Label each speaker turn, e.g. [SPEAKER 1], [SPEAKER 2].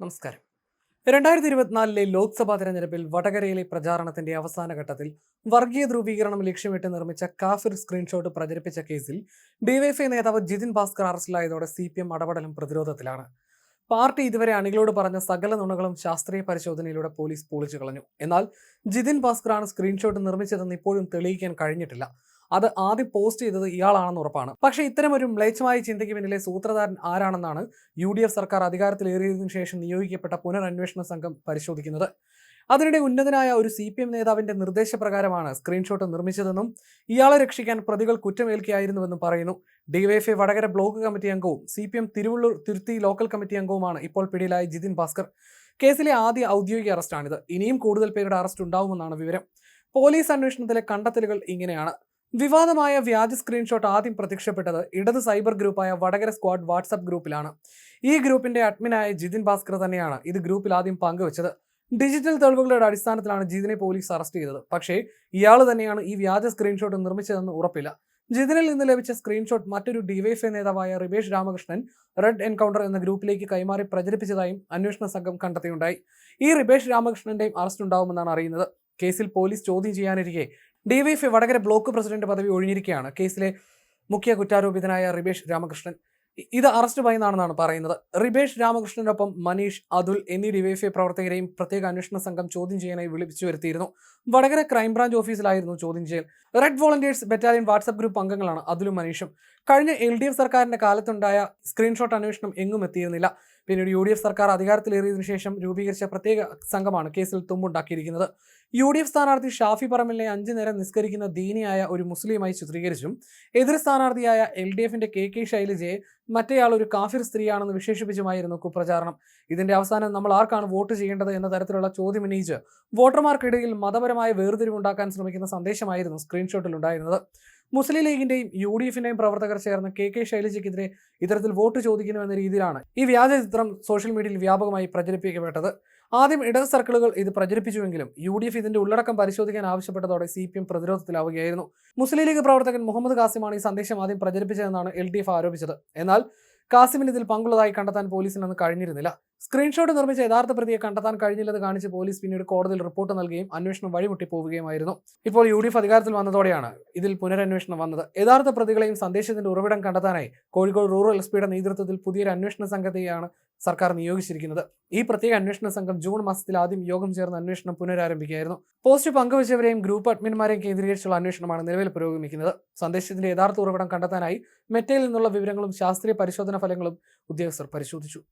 [SPEAKER 1] നമസ്കാരം. 2024 ലോക്സഭാ തെരഞ്ഞെടുപ്പിൽ വടകരയിലെ പ്രചാരണത്തിന്റെ അവസാന ഘട്ടത്തിൽ വർഗീയ ധ്രുവീകരണം ലക്ഷ്യമിട്ട് നിർമ്മിച്ച കാഫിർ സ്ക്രീൻഷോട്ട് പ്രചരിപ്പിച്ച കേസിൽ ഡിവൈഎഫ്ഐ നേതാവ് ജിതിൻ ഭാസ്കർ അറസ്റ്റിലായതോടെ CPM അടപടലും പ്രതിരോധത്തിലാണ്. പാർട്ടി ഇതുവരെ അണികളോട് പറഞ്ഞ സകല നുണകളും ശാസ്ത്രീയ പരിശോധനയിലൂടെ പോലീസ് പൊളിച്ചു കളഞ്ഞു. എന്നാൽ ജിതിൻ ഭാസ്കറാണ് സ്ക്രീൻഷോട്ട് നിർമ്മിച്ചതെന്ന് ഇപ്പോഴും തെളിയിക്കാൻ കഴിഞ്ഞിട്ടില്ല. അത് ആദ്യം പോസ്റ്റ് ചെയ്തത് ഇയാളാണെന്ന് ഉറപ്പാണ്. പക്ഷേ ഇത്തരമൊരു മ്ലേച്ഛമായ ചിന്തയ്ക്ക് പിന്നിലെ സൂത്രധാരൻ ആരാണെന്നാണ് UDF സർക്കാർ അധികാരത്തിലേറിയതിനു ശേഷം നിയോഗിക്കപ്പെട്ട പുനരന്വേഷണ സംഘം പരിശോധിക്കുന്നത്. അതിനിടെ ഉന്നതനായ ഒരു CPM നേതാവിന്റെ നിർദ്ദേശപ്രകാരമാണ് സ്ക്രീൻഷോട്ട് നിർമ്മിച്ചതെന്നും ഇയാളെ രക്ഷിക്കാൻ പ്രതികൾ കുറ്റമേൽക്കുകയായിരുന്നുവെന്നും പറയുന്നു. ഡിവൈഎഫ്ഐ വടകര ബ്ലോക്ക് കമ്മിറ്റി അംഗവും CPM തിരുവള്ളൂർ തുരുത്തി ലോക്കൽ കമ്മിറ്റി അംഗവുമാണ് ഇപ്പോൾ പിടിയിലായ ജിതിൻ ഭാസ്കർ. കേസിലെ ആദ്യ ഔദ്യോഗിക അറസ്റ്റാണിത്. ഇനിയും കൂടുതൽ പേരുടെ അറസ്റ്റ് ഉണ്ടാവുമെന്നാണ് വിവരം. പോലീസ് അന്വേഷണത്തിലെ കണ്ടെത്തലുകൾ ഇങ്ങനെയാണ്. വിവാദമായ വ്യാജ സ്ക്രീൻഷോട്ട് ആദ്യം പ്രത്യക്ഷപ്പെട്ടത് ഇടത് സൈബർ ഗ്രൂപ്പായ വടകര സ്ക്വാഡ് വാട്സ്ആപ്പ് ഗ്രൂപ്പിലാണ്. ഈ ഗ്രൂപ്പിന്റെ അഡ്മിനായ ജിതിൻ ഭാസ്കർ തന്നെയാണ് ഇത് ഗ്രൂപ്പിൽ ആദ്യം പങ്കുവച്ചത്. ഡിജിറ്റൽ തെളിവുകളുടെ അടിസ്ഥാനത്തിലാണ് ജിതിനെ പോലീസ് അറസ്റ്റ് ചെയ്തത്. പക്ഷേ ഇയാൾ തന്നെയാണ് ഈ വ്യാജ സ്ക്രീൻഷോട്ട് നിർമ്മിച്ചതെന്ന് ഉറപ്പില്ല. ജിതിനിൽ നിന്ന് ലഭിച്ച സ്ക്രീൻഷോട്ട് മറ്റൊരു ഡിവൈഎഫ്ഐ നേതാവായ റിബേഷ് രാമകൃഷ്ണൻ റെഡ് എൻകൗണ്ടർ എന്ന ഗ്രൂപ്പിലേക്ക് കൈമാറി പ്രചരിപ്പിച്ചതായും അന്വേഷണ സംഘം കണ്ടെത്തിയുണ്ടായി. ഈ റിബേഷ് രാമകൃഷ്ണന്റെയും അറസ്റ്റ് ഉണ്ടാവുമെന്നാണ് അറിയുന്നത്. കേസിൽ പോലീസ് ചോദ്യം ചെയ്യാനിരിക്കെ ഡിവൈഎഫ്ഐ വടകര ബ്ലോക്ക് പ്രസിഡന്റ് പദവി ഒഴിഞ്ഞിരിക്കുകയാണ് കേസിലെ മുഖ്യ കുറ്റാരോപിതനായ റിബേഷ് രാമകൃഷ്ണൻ. ഇത് അറസ്റ്റ് ഭയന്നാണെന്നാണ് പറയുന്നത്. റിബേഷ് രാമകൃഷ്ണനൊപ്പം മനീഷ്, അതുൽ എന്നീ ഡിവൈഎഫ്ഐ പ്രവർത്തകരെയും പ്രത്യേക അന്വേഷണ സംഘം ചോദ്യം ചെയ്യാനായി വിളിച്ചു വരുത്തിയിരുന്നു. വടകര ക്രൈംബ്രാഞ്ച് ഓഫീസിലായിരുന്നു ചോദ്യം ചെയ്യൽ. Red volunteers battalion WhatsApp group അംഗങ്ങളാണ് അതുലും മനീഷും. കഴിഞ്ഞ LDF സർക്കാരിന്റെ കാലത്തുണ്ടായ സ്ക്രീൻഷോട്ട് അന്വേഷണം എങ്ങും എത്തിയിരുന്നില്ല. പിന്നീട് UDF സർക്കാർ അധികാരത്തിലേറിയതിനു ശേഷം രൂപീകരിച്ച പ്രത്യേക സംഘമാണ് കേസിൽ തുമ്പുണ്ടാക്കിയിരിക്കുന്നത്. UDF സ്ഥാനാർത്ഥി ഷാഫി പറമ്പിലിനെ 5 നേരം നിസ്കരിക്കുന്ന ദീനിയായ ഒരു മുസ്ലിമായി ചിത്രീകരിച്ചും എതിർ സ്ഥാനാർത്ഥിയായ LDFന്റെ KK ശൈലജയെ മറ്റേയാൾ ഒരു കാഫിർ സ്ത്രീയാണെന്ന് വിശേഷിപ്പിച്ചുമായിരുന്നു കുപ്രചാരണം. ഇതിന്റെ അവസാനം നമ്മൾ ആർക്കാണ് വോട്ട് ചെയ്യേണ്ടത് എന്ന തരത്തിലുള്ള ചോദ്യം ഉന്നയിച്ച് വോട്ടർമാർക്കിടയിൽ മതപരമായ വേർതിരിവുണ്ടാക്കാൻ ശ്രമിക്കുന്ന സന്ദേശമായിരുന്നു സ്ക്രീൻഷോട്ടിൽ ഉണ്ടായിരുന്നത്. മുസ്ലിം ലീഗിന്റെയും UDFന്റെയും പ്രവർത്തകർ ചേർന്ന് KK ശൈലജയ്ക്കെതിരെ ഇത്തരത്തിൽ വോട്ട് ചോദിക്കുന്നുവെന്ന രീതിയിലാണ് ഈ വ്യാജ ചിത്രം സോഷ്യൽ മീഡിയയിൽ വ്യാപകമായി പ്രചരിപ്പിക്കപ്പെട്ടത്. ആദ്യം ഇടത് സർക്കിളുകൾ ഇത് പ്രചരിപ്പിച്ചുവെങ്കിലും UDF ഇതിന്റെ ഉള്ളടക്കം പരിശോധിക്കാൻ ആവശ്യപ്പെട്ടതോടെ CPM പ്രതിരോധത്തിലാവുകയായിരുന്നു. മുസ്ലിം ലീഗ് പ്രവർത്തകൻ മുഹമ്മദ് കാസിമാണ് ഈ സന്ദേശം ആദ്യം പ്രചരിപ്പിച്ചതെന്നാണ് LDF ആരോപിച്ചത്. എന്നാൽ കാസിമിന് ഇതിൽ പങ്കുള്ളതായി കണ്ടെത്താൻ പോലീസിനൊന്നും കഴിഞ്ഞിരുന്നില്ല. സ്ക്രീൻഷോട്ട് നിർമ്മിച്ച യഥാർത്ഥ പ്രതിയെ കണ്ടെത്താൻ കഴിഞ്ഞില്ലെന്ന് കാണിച്ച് പോലീസ് പിന്നീട് കോടതിയിൽ റിപ്പോർട്ട് നൽകുകയും അന്വേഷണം വഴിമുട്ടിപ്പോവുകയുമായിരുന്നു. ഇപ്പോൾ UDF അധികാരത്തിൽ വന്നതോടെയാണ് ഇതിൽ പുനരന്വേഷണം വന്നത്. യഥാർത്ഥ പ്രതികളെയും സന്ദേശത്തിന്റെ ഉറവിടം കണ്ടെത്താനായി കോഴിക്കോട് റൂറൽ SPയുടെ നേതൃത്വത്തിൽ പുതിയൊരു അന്വേഷണ സംഘത്തെയാണ് സർക്കാർ നിയോഗിച്ചിരിക്കുന്നത്. ഈ പ്രത്യേക അന്വേഷണ സംഘം ജൂൺ മാസത്തിൽ ആദ്യം യോഗം ചേർന്ന് അന്വേഷണം പുനരാരംഭിക്കുകയായിരുന്നു. പോസ്റ്റ് പങ്കുവച്ചവരെയും ഗ്രൂപ്പ് അഡ്മിന്മാരെയും കേന്ദ്രീകരിച്ചുള്ള അന്വേഷണമാണ് നിലവിൽ പുരോഗമിക്കുന്നത്. സന്ദേശത്തിന്റെ യഥാർത്ഥ ഉറവിടം കണ്ടെത്താനായി മെറ്റയിൽ നിന്നുള്ള വിവരങ്ങളും ശാസ്ത്രീയ പരിശോധനാ ഫലങ്ങളും ഉദ്യോഗസ്ഥർ പരിശോധിച്ചു.